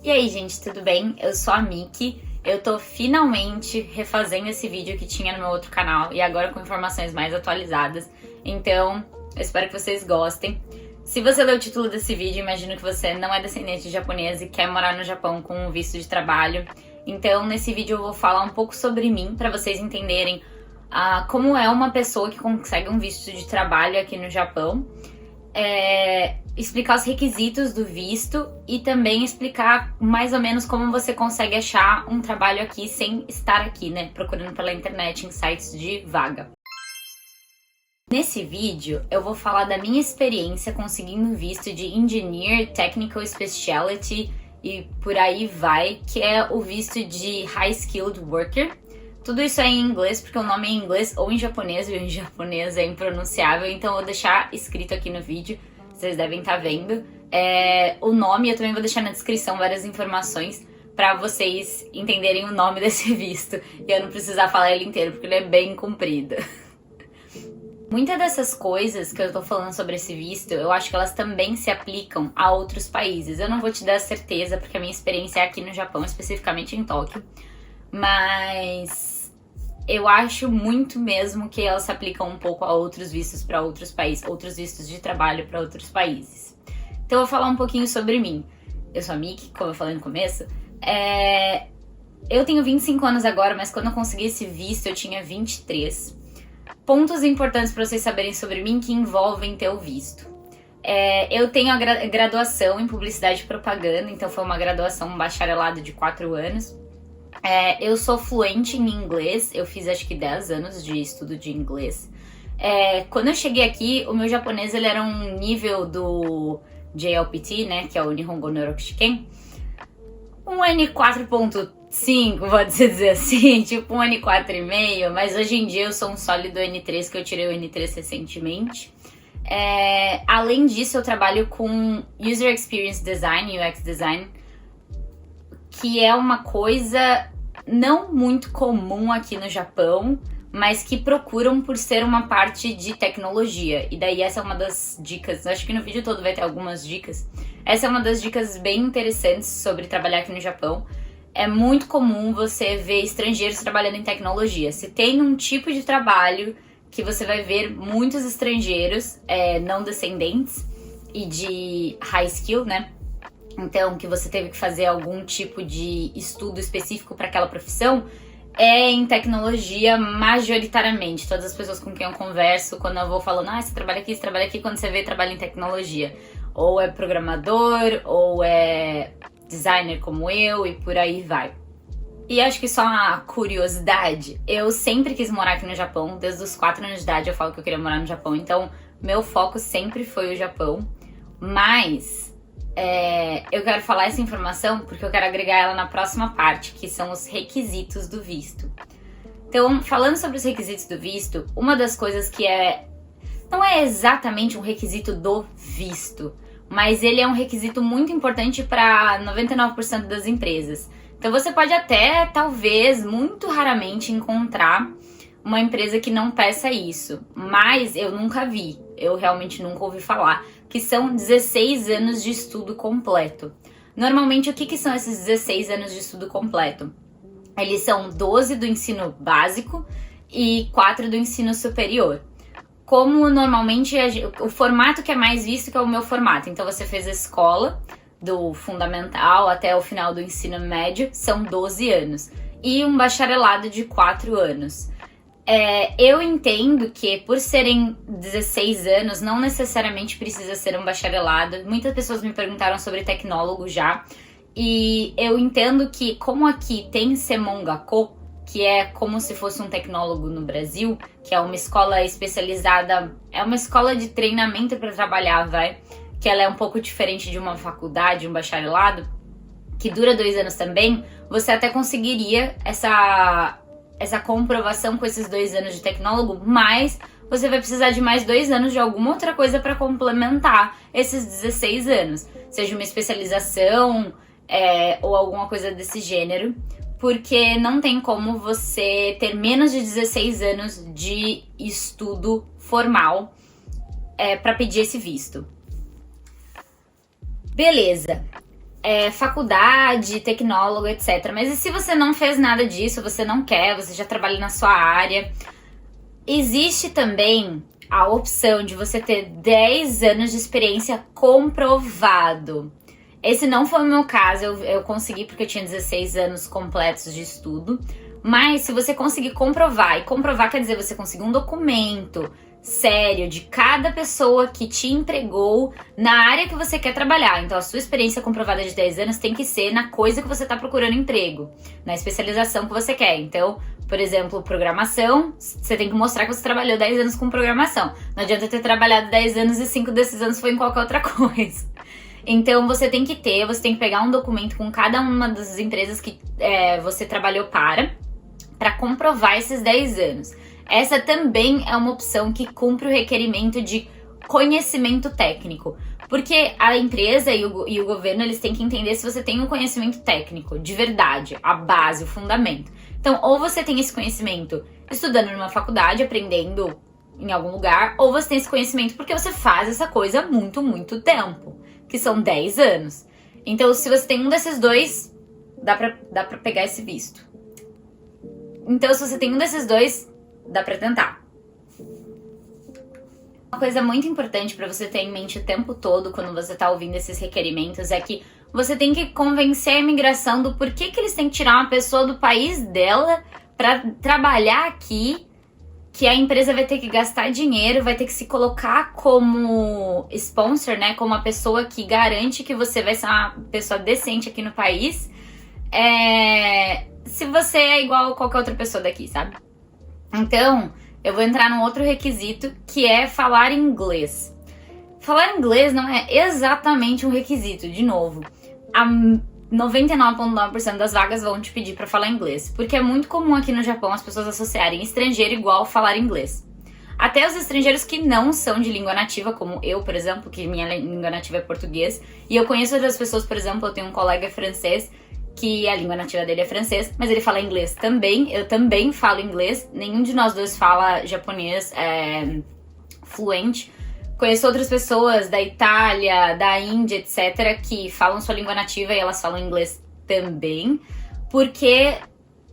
E aí, gente, tudo bem? Eu sou a Miki. Eu tô finalmente refazendo esse vídeo que tinha no meu outro canal e agora com informações mais atualizadas. Então, eu espero que vocês gostem. Se você leu o título desse vídeo, imagino que você não é descendente de japonês e quer morar no Japão com um visto de trabalho. Então, nesse vídeo eu vou falar um pouco sobre mim, para vocês entenderem como é uma pessoa que consegue um visto de trabalho aqui no Japão. Explicar os requisitos do visto e também explicar mais ou menos como você consegue achar um trabalho aqui sem estar aqui, né? Procurando pela internet em sites de vaga. Nesse vídeo, eu vou falar da minha experiência conseguindo visto de Engineer Technical Specialty e por aí vai, que é o visto de High Skilled Worker. Tudo isso é em inglês, porque o nome é em inglês ou em japonês, e em japonês é impronunciável, então eu vou deixar escrito aqui no vídeo, vocês devem estar vendo. O nome eu também vou deixar na descrição várias informações para vocês entenderem o nome desse visto e eu não precisar falar ele inteiro, porque ele é bem comprido. Muitas dessas coisas que eu tô falando sobre esse visto, eu acho que elas também se aplicam a outros países. Eu não vou te dar certeza, porque a minha experiência é aqui no Japão, especificamente em Tóquio. Mas eu acho muito mesmo que elas se aplicam um pouco a outros vistos para outros países, outros vistos de trabalho para outros países. Então eu vou falar um pouquinho sobre mim. Eu sou a Miki, como eu falei no começo. Eu tenho 25 anos agora, mas quando eu consegui esse visto eu tinha 23. Pontos importantes para vocês saberem sobre mim que envolvem ter o visto. Eu tenho a graduação em Publicidade e Propaganda, então foi uma graduação, um bacharelado de 4 anos. Eu sou fluente em inglês, eu fiz acho que 10 anos de estudo de inglês. Quando eu cheguei aqui, o meu japonês ele era um nível do JLPT, né, que é o Nihongo no Rokushiken, um N4.5, pode-se dizer assim, tipo um N4,5, mas hoje em dia eu sou um sólido N3, que eu tirei o N3 recentemente. Além disso, eu trabalho com User Experience Design, UX Design, que é uma coisa não muito comum aqui no Japão, mas que procuram por ser uma parte de tecnologia. E daí essa é uma das dicas, acho que no vídeo todo vai ter algumas dicas. Essa é uma das dicas bem interessantes sobre trabalhar aqui no Japão. É muito comum você ver estrangeiros trabalhando em tecnologia. Se tem um tipo de trabalho que você vai ver muitos estrangeiros não descendentes e de high skill, né? Então, que você teve que fazer algum tipo de estudo específico para aquela profissão, em tecnologia majoritariamente. Todas as pessoas com quem eu converso, quando eu vou falando, você trabalha aqui, quando você vê, trabalha em tecnologia. Ou é programador, ou é designer como eu, e por aí vai. E acho que só uma curiosidade, eu sempre quis morar aqui no Japão, desde os 4 anos de idade eu falo que eu queria morar no Japão, então meu foco sempre foi o Japão, mas eu quero falar essa informação porque eu quero agregar ela na próxima parte, que são os requisitos do visto. Então, falando sobre os requisitos do visto, uma das coisas que não é exatamente um requisito do visto, mas ele é um requisito muito importante para 99% das empresas. Então você pode até, talvez, muito raramente encontrar uma empresa que não peça isso, mas eu nunca vi, eu realmente nunca ouvi falar, que são 16 anos de estudo completo. Normalmente, o que são esses 16 anos de estudo completo? Eles são 12 do ensino básico e 4 do ensino superior. Como normalmente o formato que é mais visto, que é o meu formato. Então você fez a escola, do fundamental até o final do ensino médio, são 12 anos. E um bacharelado de 4 anos. Eu entendo que por serem 16 anos, não necessariamente precisa ser um bacharelado. Muitas pessoas me perguntaram sobre tecnólogo já. E eu entendo que, como aqui tem Semongako, que é como se fosse um tecnólogo no Brasil, que é uma escola especializada, é uma escola de treinamento para trabalhar, que ela é um pouco diferente de uma faculdade, um bacharelado, que dura 2 anos também, você até conseguiria essa comprovação com esses 2 anos de tecnólogo, mas você vai precisar de mais 2 anos de alguma outra coisa para complementar esses 16 anos, seja uma especialização ou alguma coisa desse gênero, porque não tem como você ter menos de 16 anos de estudo formal para pedir esse visto. Beleza. faculdade, tecnólogo, etc. Mas e se você não fez nada disso, você não quer, você já trabalha na sua área? Existe também a opção de você ter 10 anos de experiência comprovado. Esse não foi o meu caso, eu consegui porque eu tinha 16 anos completos de estudo. Mas se você conseguir comprovar, e comprovar quer dizer você conseguir um documento sério de cada pessoa que te empregou na área que você quer trabalhar. Então a sua experiência comprovada de 10 anos tem que ser na coisa que você está procurando emprego, na especialização que você quer. Então, por exemplo, programação, você tem que mostrar que você trabalhou 10 anos com programação. Não adianta ter trabalhado 10 anos e 5 desses anos foi em qualquer outra coisa. Então você tem que pegar um documento com cada uma das empresas que você trabalhou para comprovar esses 10 anos. Essa também é uma opção que cumpre o requerimento de conhecimento técnico. Porque a empresa e o governo, eles têm que entender se você tem um conhecimento técnico, de verdade, a base, o fundamento. Então, ou você tem esse conhecimento estudando numa faculdade, aprendendo em algum lugar, ou você tem esse conhecimento porque você faz essa coisa há muito, muito tempo, que são 10 anos. Então, se você tem um desses dois, dá pra pegar esse visto. Então, se você tem um desses dois, dá pra tentar. Uma coisa muito importante pra você ter em mente o tempo todo quando você tá ouvindo esses requerimentos é que você tem que convencer a imigração do porquê que eles têm que tirar uma pessoa do país dela pra trabalhar aqui, que a empresa vai ter que gastar dinheiro, vai ter que se colocar como sponsor, né? Como a pessoa que garante que você vai ser uma pessoa decente aqui no país. Se você é igual a qualquer outra pessoa daqui, sabe? Então, eu vou entrar num outro requisito, que é falar inglês. Falar inglês não é exatamente um requisito, de novo. A 99,9% das vagas vão te pedir para falar inglês, porque é muito comum aqui no Japão as pessoas associarem estrangeiro igual falar inglês. Até os estrangeiros que não são de língua nativa, como eu, por exemplo, que minha língua nativa é português, e eu conheço outras pessoas, por exemplo, eu tenho um colega francês, que a língua nativa dele é francês, mas ele fala inglês também, eu também falo inglês, nenhum de nós dois fala japonês fluente. Conheço outras pessoas da Itália, da Índia, etc., que falam sua língua nativa e elas falam inglês também, porque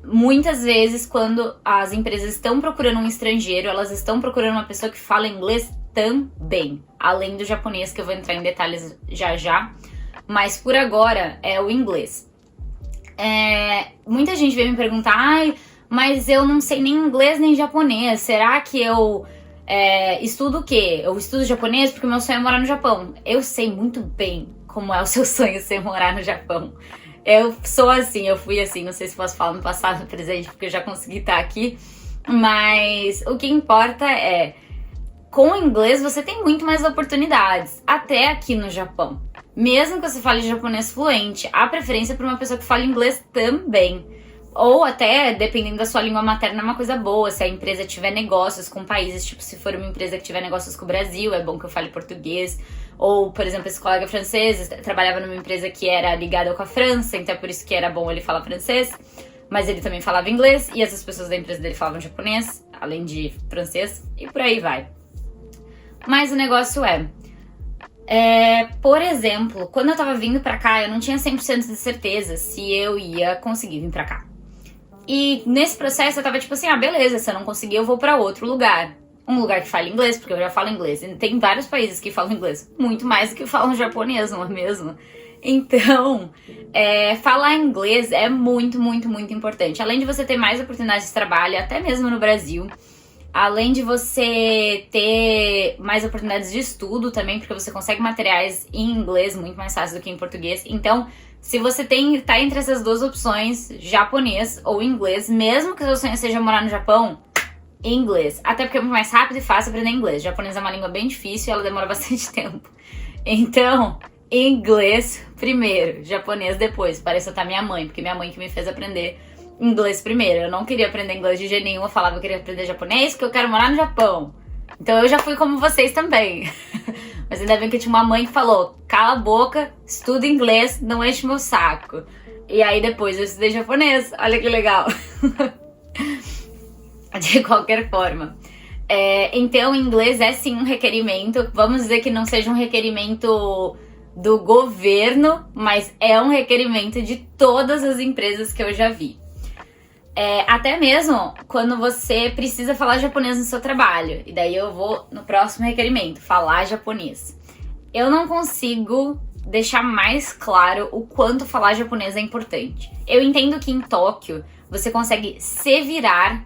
muitas vezes quando as empresas estão procurando um estrangeiro, elas estão procurando uma pessoa que fala inglês também, além do japonês, que eu vou entrar em detalhes já já, mas por agora é o inglês. Muita gente veio me perguntar, mas eu não sei nem inglês nem japonês, será que eu estudo o quê? Eu estudo japonês porque o meu sonho é morar no Japão. Eu sei muito bem como é o seu sonho ser morar no Japão. Eu sou assim, eu fui assim, não sei se posso falar no passado, no presente, porque eu já consegui estar aqui, mas o que importa é, com o inglês você tem muito mais oportunidades, até aqui no Japão. Mesmo que você fale japonês fluente, há preferência por uma pessoa que fale inglês também. Ou até, dependendo da sua língua materna, é uma coisa boa. Se a empresa tiver negócios com países, tipo, se for uma empresa que tiver negócios com o Brasil, é bom que eu fale português. Ou, por exemplo, esse colega francês trabalhava numa empresa que era ligada com a França, então é por isso que era bom ele falar francês. Mas ele também falava inglês, e essas pessoas da empresa dele falavam japonês, além de francês, e por aí vai. Mas o negócio por exemplo, quando eu tava vindo pra cá, eu não tinha 100% de certeza se eu ia conseguir vir pra cá. E nesse processo eu tava tipo assim, beleza, se eu não conseguir eu vou pra outro lugar. Um lugar que fale inglês, porque eu já falo inglês. E tem vários países que falam inglês, muito mais do que falam japonês, não é mesmo? Então, falar inglês é muito, muito, muito importante. Além de você ter mais oportunidades de trabalho, até mesmo no Brasil. Além de você ter mais oportunidades de estudo também, porque você consegue materiais em inglês muito mais fácil do que em português. Então, se você tá entre essas duas opções, japonês ou inglês, mesmo que o seu sonho seja morar no Japão, inglês. Até porque é muito mais rápido e fácil aprender inglês. Japonês é uma língua bem difícil e ela demora bastante tempo. Então, inglês primeiro, japonês depois. Parece até minha mãe, porque minha mãe que me fez aprender inglês primeiro. Eu não queria aprender inglês de jeito nenhum, eu falava que eu queria aprender japonês porque eu quero morar no Japão. Então eu já fui como vocês também. Mas ainda bem que eu tinha uma mãe que falou, cala a boca, estuda inglês, não enche meu saco. E aí depois eu estudei japonês, olha que legal. De qualquer forma. Então inglês é sim um requerimento, vamos dizer que não seja um requerimento do governo, mas é um requerimento de todas as empresas que eu já vi. Até mesmo quando você precisa falar japonês no seu trabalho. E daí eu vou no próximo requerimento, falar japonês. Eu não consigo deixar mais claro o quanto falar japonês é importante. Eu entendo que em Tóquio você consegue se virar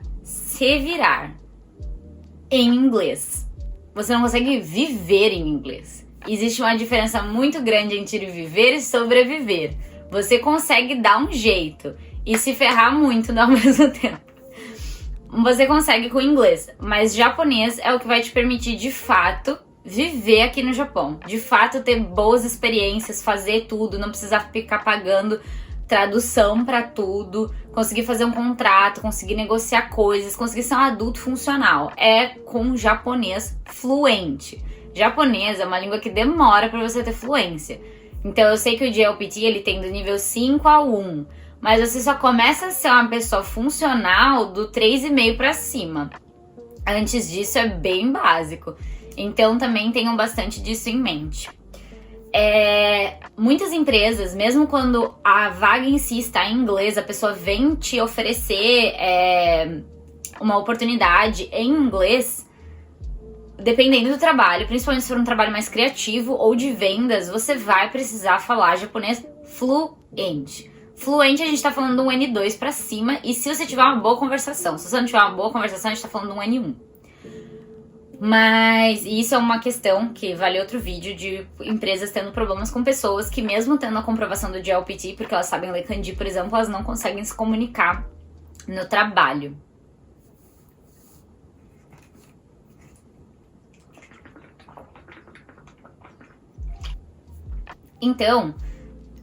em inglês. Você não consegue viver em inglês. Existe uma diferença muito grande entre viver e sobreviver. Você consegue dar um jeito e se ferrar muito ao mesmo tempo. Você consegue com inglês, mas japonês é o que vai te permitir de fato viver aqui no Japão. De fato ter boas experiências, fazer tudo, não precisar ficar pagando tradução pra tudo, conseguir fazer um contrato, conseguir negociar coisas, conseguir ser um adulto funcional. É com japonês fluente. Japonês é uma língua que demora pra você ter fluência. Então eu sei que o JLPT ele tem do nível 5 ao 1, mas você só começa a ser uma pessoa funcional do 3,5 pra cima. Antes disso é bem básico. Então também tenham bastante disso em mente. Muitas empresas, mesmo quando a vaga em si está em inglês, a pessoa vem te oferecer uma oportunidade em inglês, dependendo do trabalho, principalmente se for um trabalho mais criativo ou de vendas, você vai precisar falar japonês fluente. Fluente a gente tá falando de um N2 pra cima, e se você tiver uma boa conversação. Se você não tiver uma boa conversação, a gente tá falando de um N1. Mas isso é uma questão que vale outro vídeo de empresas tendo problemas com pessoas que mesmo tendo a comprovação do JLPT, porque elas sabem ler kanji, por exemplo, elas não conseguem se comunicar no trabalho. Então,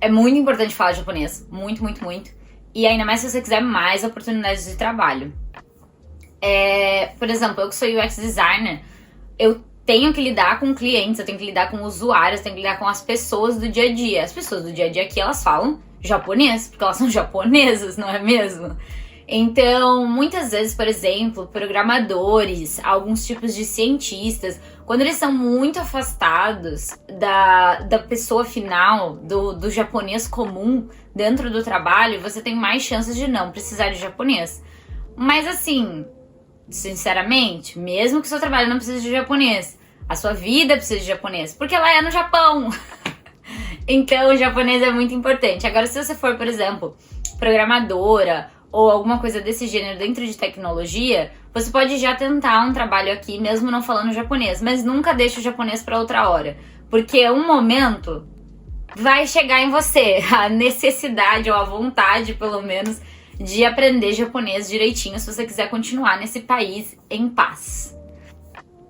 é muito importante falar japonês. Muito, muito, muito. E ainda mais se você quiser mais oportunidades de trabalho. Por exemplo, eu que sou UX designer, eu tenho que lidar com clientes, eu tenho que lidar com usuários, eu tenho que lidar com as pessoas do dia a dia. As pessoas do dia a dia aqui, elas falam japonês, porque elas são japonesas, não é mesmo? Então, muitas vezes, por exemplo, programadores, alguns tipos de cientistas, quando eles são muito afastados da pessoa final, do japonês comum dentro do trabalho, você tem mais chances de não precisar de japonês. Mas assim, sinceramente, mesmo que o seu trabalho não precise de japonês, a sua vida precisa de japonês, porque ela é no Japão. Então, o japonês é muito importante. Agora, se você for, por exemplo, programadora ou alguma coisa desse gênero dentro de tecnologia, você pode já tentar um trabalho aqui, mesmo não falando japonês, mas nunca deixe o japonês para outra hora, porque um momento vai chegar em você a necessidade ou a vontade, pelo menos, de aprender japonês direitinho se você quiser continuar nesse país em paz.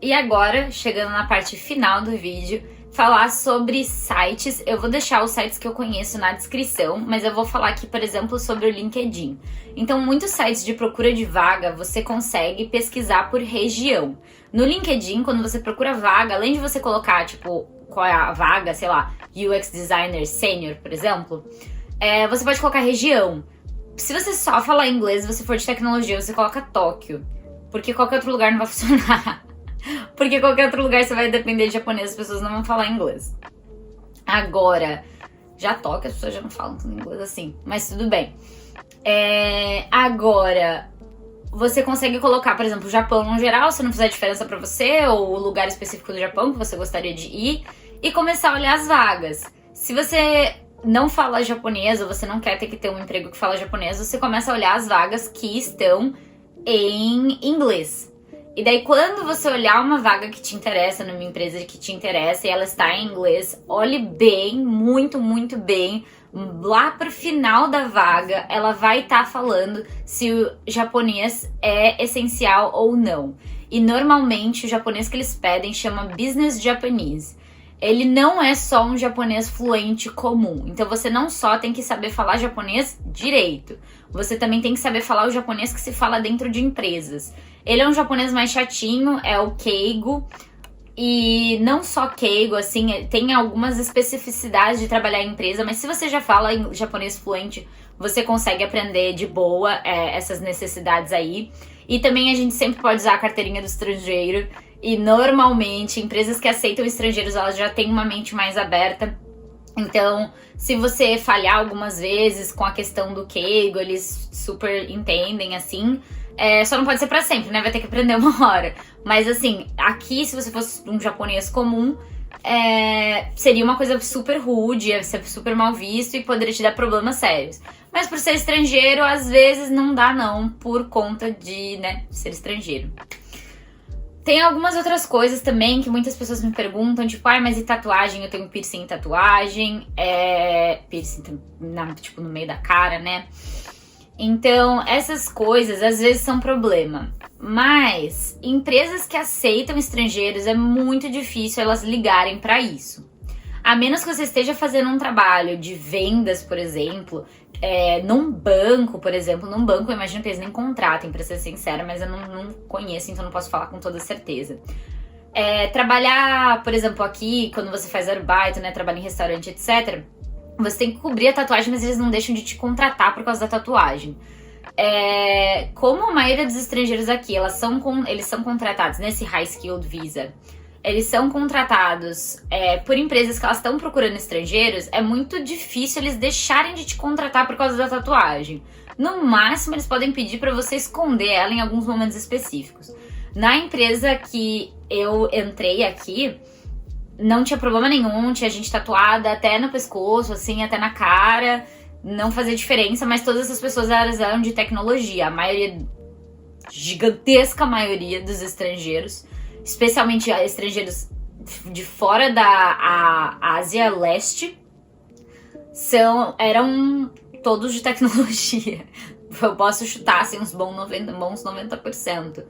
E agora, chegando na parte final do vídeo, falar sobre sites. Eu vou deixar os sites que eu conheço na descrição, mas eu vou falar aqui, por exemplo, sobre o LinkedIn. Então, muitos sites de procura de vaga, você consegue pesquisar por região. No LinkedIn, quando você procura vaga, além de você colocar, tipo, qual é a vaga, sei lá, UX Designer Senior, por exemplo, você pode colocar região. Se você só falar inglês, você for de tecnologia, você coloca Tóquio, porque qualquer outro lugar não vai funcionar. Porque qualquer outro lugar você vai depender de japonês, as pessoas não vão falar inglês. Agora, já Tóquio, as pessoas já não falam tanto inglês assim, mas tudo bem. Agora, você consegue colocar, por exemplo, o Japão no geral, se não fizer diferença pra você, ou o lugar específico do Japão que você gostaria de ir, e começar a olhar as vagas. Se você não fala japonês, ou você não quer ter que ter um emprego que fala japonês, você começa a olhar as vagas que estão em inglês. E daí, quando você olhar uma vaga que te interessa, numa empresa que te interessa, e ela está em inglês, olhe bem, muito, muito bem. Lá pro final da vaga, ela vai estar falando se o japonês é essencial ou não. E normalmente, o japonês que eles pedem chama Business Japanese. Ele não é só um japonês fluente comum. Então, você não só tem que saber falar japonês direito. Você também tem que saber falar o japonês que se fala dentro de empresas. Ele é um japonês mais chatinho, é o Keigo. E não só Keigo, assim, tem algumas especificidades de trabalhar em empresa, mas se você já fala em japonês fluente, você consegue aprender de boa essas necessidades aí. E também a gente sempre pode usar a carteirinha do estrangeiro. E normalmente, empresas que aceitam estrangeiros, elas já têm uma mente mais aberta. Então, se você falhar algumas vezes com a questão do Keigo, eles super entendem, assim. Só não pode ser pra sempre, né? Vai ter que aprender uma hora. Mas, assim, aqui, se você fosse um japonês comum, seria uma coisa super rude, ia ser super mal visto e poderia te dar problemas sérios. Mas por ser estrangeiro, às vezes não dá não, por conta de, né, ser estrangeiro. Tem algumas outras coisas também que muitas pessoas me perguntam, tipo, mas e tatuagem? Eu tenho piercing e tatuagem, piercing tipo, no meio da cara, né? Então, essas coisas às vezes são problema. Mas empresas que aceitam estrangeiros é muito difícil elas ligarem pra isso. A menos que você esteja fazendo um trabalho de vendas, por exemplo, num banco, por exemplo. Num banco eu imagino que eles nem contratem, pra ser sincera, mas eu não conheço, então não posso falar com toda certeza. Trabalhar, por exemplo, aqui, quando você faz arubaito, né, trabalha em restaurante, etc., você tem que cobrir a tatuagem, mas eles não deixam de te contratar por causa da tatuagem. Como a maioria dos estrangeiros aqui, eles são contratados nesse High Skilled Visa, eles são contratados por empresas que elas estão procurando estrangeiros, é muito difícil eles deixarem de te contratar por causa da tatuagem. No máximo, eles podem pedir para você esconder ela em alguns momentos específicos. Na empresa que eu entrei aqui, não tinha problema nenhum, tinha gente tatuada até no pescoço, assim, até na cara, não fazia diferença, mas todas essas pessoas eram de tecnologia. A maioria, gigantesca maioria dos estrangeiros, especialmente estrangeiros de fora da Ásia Leste, eram todos de tecnologia. Eu posso chutar assim, uns bons 90%.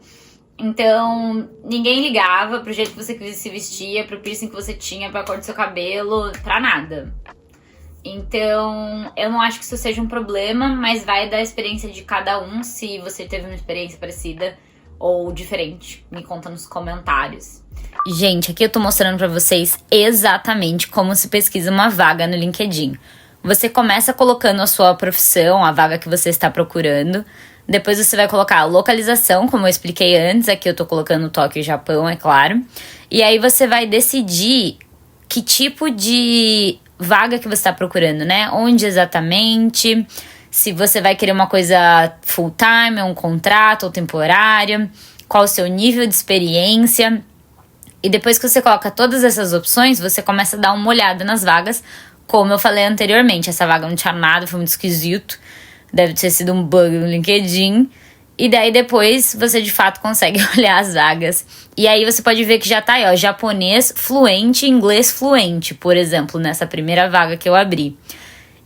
Então, ninguém ligava pro jeito que você se vestia, pro piercing que você tinha, pra cor do seu cabelo, pra nada. Então, eu não acho que isso seja um problema, mas vai da experiência de cada um. Se você teve uma experiência parecida ou diferente, me conta nos comentários. Gente, aqui eu tô mostrando pra vocês exatamente como se pesquisa uma vaga no LinkedIn. Você começa colocando a sua profissão, a vaga que você está procurando. Depois você vai colocar a localização, como eu expliquei antes. Aqui eu tô colocando Tóquio, Japão, é claro. E aí você vai decidir que tipo de vaga que você está procurando, né? Onde exatamente, se você vai querer uma coisa full time, um contrato ou temporário, qual o seu nível de experiência. E depois que você coloca todas essas opções, você começa a dar uma olhada nas vagas. Como eu falei anteriormente, essa vaga não tinha nada, foi muito esquisito. Deve ter sido um bug no LinkedIn. E daí depois você de fato consegue olhar as vagas. E aí você pode ver que já tá aí, ó, japonês fluente, inglês fluente, por exemplo, nessa primeira vaga que eu abri.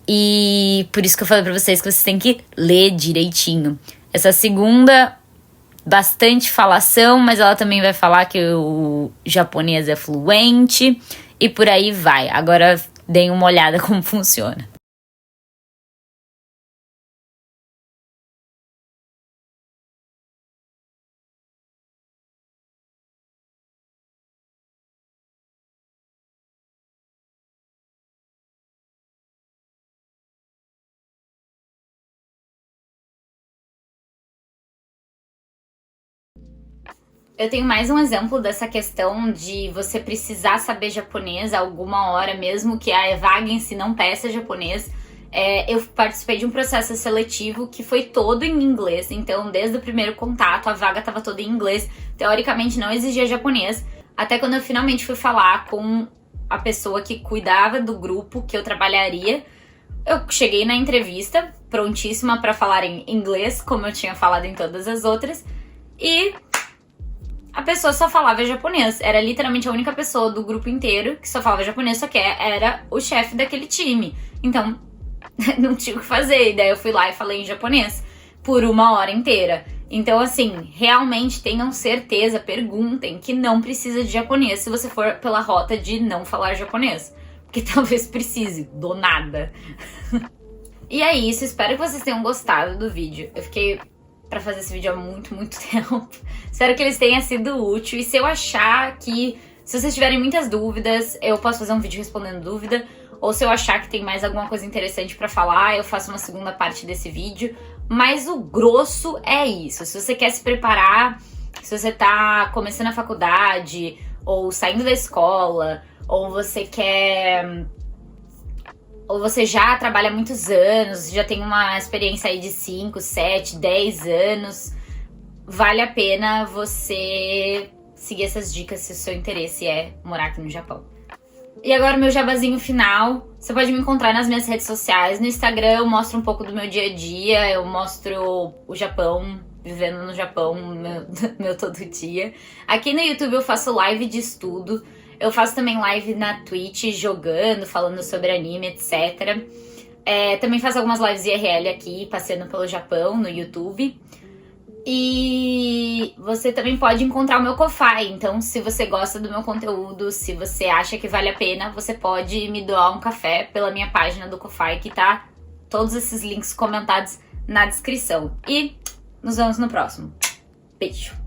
E por isso que eu falei pra vocês que vocês têm que ler direitinho. Essa segunda, bastante falação, mas ela também vai falar que o japonês é fluente e por aí vai. Agora deem uma olhada como funciona. Eu tenho mais um exemplo dessa questão de você precisar saber japonês alguma hora, mesmo que a vaga em si não peça japonês. Eu participei de um processo seletivo que foi todo em inglês, então desde o primeiro contato a vaga estava toda em inglês, teoricamente não exigia japonês, até quando eu finalmente fui falar com a pessoa que cuidava do grupo que eu trabalharia. Eu cheguei na entrevista prontíssima para falar em inglês, como eu tinha falado em todas as outras, e a pessoa só falava japonês. Era literalmente a única pessoa do grupo inteiro que só falava japonês, só que era o chefe daquele time. Então, não tinha o que fazer. E daí eu fui lá e falei em japonês por 1 hora inteira. Então, assim, realmente tenham certeza, perguntem que não precisa de japonês se você for pela rota de não falar japonês. Porque talvez precise, do nada. E é isso, espero que vocês tenham gostado do vídeo. Eu fiquei pra fazer esse vídeo há muito, muito tempo. Espero que eles tenham sido útil. E se eu achar que... Se vocês tiverem muitas dúvidas, eu posso fazer um vídeo respondendo dúvida. Ou se eu achar que tem mais alguma coisa interessante pra falar, eu faço uma segunda parte desse vídeo. Mas o grosso é isso. Se você quer se preparar, se você tá começando a faculdade, ou saindo da escola, ou você quer ou você já trabalha há muitos anos, já tem uma experiência aí de 5, 7, 10 anos, vale a pena você seguir essas dicas se o seu interesse é morar aqui no Japão. E agora o meu jabazinho final, você pode me encontrar nas minhas redes sociais. No Instagram eu mostro um pouco do meu dia a dia, eu mostro o Japão, vivendo no Japão, meu todo dia. Aqui no YouTube eu faço live de estudo, eu faço também live na Twitch, jogando, falando sobre anime, etc. Também faço algumas lives IRL aqui, passeando pelo Japão, no YouTube. E você também pode encontrar o meu Ko-Fi, então se você gosta do meu conteúdo, se você acha que vale a pena, você pode me doar um café pela minha página do Ko-Fi, que tá todos esses links comentados na descrição. E nos vemos no próximo. Beijo!